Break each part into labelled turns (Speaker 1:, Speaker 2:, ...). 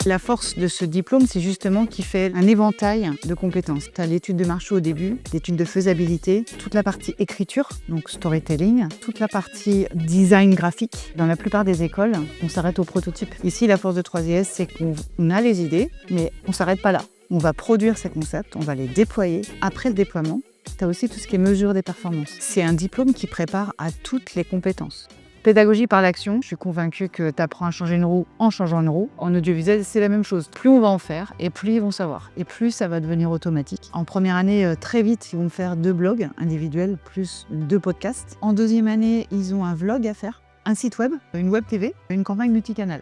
Speaker 1: La force de ce diplôme, c'est justement qu'il fait un éventail de compétences. Tu as l'étude de marché au début, l'étude de faisabilité, toute la partie écriture, donc storytelling, toute la partie design graphique. Dans la plupart des écoles, on s'arrête au prototype. Ici, la force de 3IS, c'est qu'on a les idées, mais on ne s'arrête pas là. On va produire ces concepts, on va les déployer. Après le déploiement, tu as aussi tout ce qui est mesure des performances. C'est un diplôme qui prépare à toutes les compétences. Pédagogie par l'action, je suis convaincue que tu apprends à changer une roue en changeant une roue. En audiovisuel, c'est la même chose. Plus on va en faire, et plus ils vont savoir. Et plus ça va devenir automatique. En première année, très vite, ils vont faire 2 blogs individuels, plus 2 podcasts. En deuxième année, ils ont un vlog à faire, un site web, une web TV, une campagne multicanal.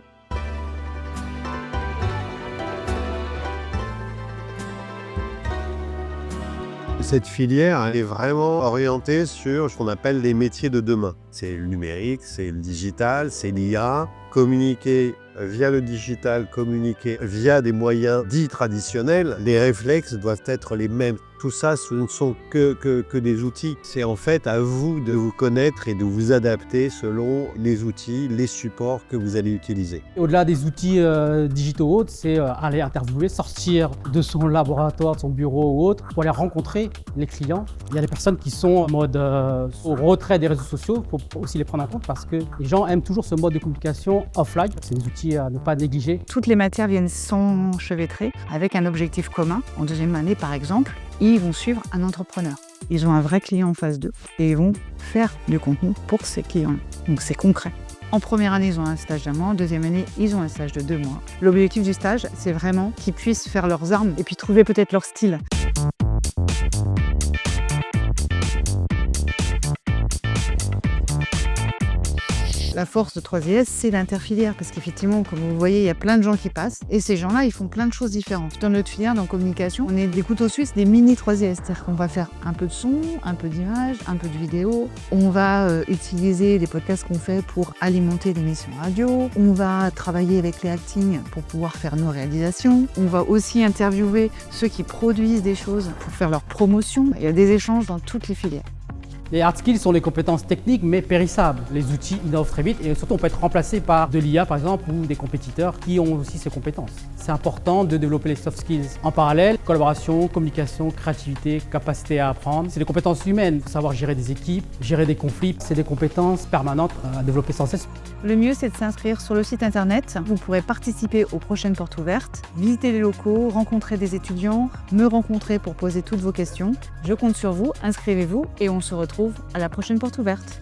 Speaker 2: Cette filière, elle est vraiment orientée sur ce qu'on appelle les métiers de demain. C'est le numérique, c'est le digital, c'est l'IA. Communiquer via le digital, communiquer via des moyens dits traditionnels, les réflexes doivent être les mêmes. Tout ça, ce ne sont que des outils. C'est en fait à vous de vous connaître et de vous adapter selon les outils, les supports que vous allez utiliser.
Speaker 3: Au-delà des outils digitaux autres, c'est aller interviewer, sortir de son laboratoire, de son bureau ou autre, pour aller rencontrer les clients. Il y a des personnes qui sont en mode au retrait des réseaux sociaux, il faut aussi les prendre en compte parce que les gens aiment toujours ce mode de communication offline. C'est des outils à ne pas négliger.
Speaker 1: Toutes les matières viennent s'enchevêtrer avec un objectif commun. En deuxième année, par exemple, ils vont suivre un entrepreneur. Ils ont un vrai client en face d'eux et ils vont faire du contenu pour ces clients. Donc c'est concret. En première année, ils ont un stage d'1 mois. En deuxième année, ils ont un stage de 2 mois. L'objectif du stage, c'est vraiment qu'ils puissent faire leurs armes et puis trouver peut-être leur style. La force de 3IS, c'est l'interfilière, parce qu'effectivement, comme vous voyez, il y a plein de gens qui passent, et ces gens-là, ils font plein de choses différentes. Dans notre filière, dans communication, on est des couteaux suisses, des mini 3IS, c'est-à-dire qu'on va faire un peu de son, un peu d'image, un peu de vidéo, on va utiliser les podcasts qu'on fait pour alimenter l'émission radio, on va travailler avec les acting pour pouvoir faire nos réalisations, on va aussi interviewer ceux qui produisent des choses pour faire leur promotion. Il y a des échanges dans toutes les filières.
Speaker 3: Les hard skills sont les compétences techniques mais périssables. Les outils innovent très vite et surtout on peut être remplacé par de l'IA par exemple ou des compétiteurs qui ont aussi ces compétences. C'est important de développer les soft skills. En parallèle, collaboration, communication, créativité, capacité à apprendre. C'est des compétences humaines. Il faut savoir gérer des équipes, gérer des conflits. C'est des compétences permanentes à développer sans cesse.
Speaker 1: Le mieux, c'est de s'inscrire sur le site internet. Vous pourrez participer aux prochaines portes ouvertes, visiter les locaux, rencontrer des étudiants, me rencontrer pour poser toutes vos questions. Je compte sur vous, inscrivez-vous et on se retrouve à la prochaine porte ouverte.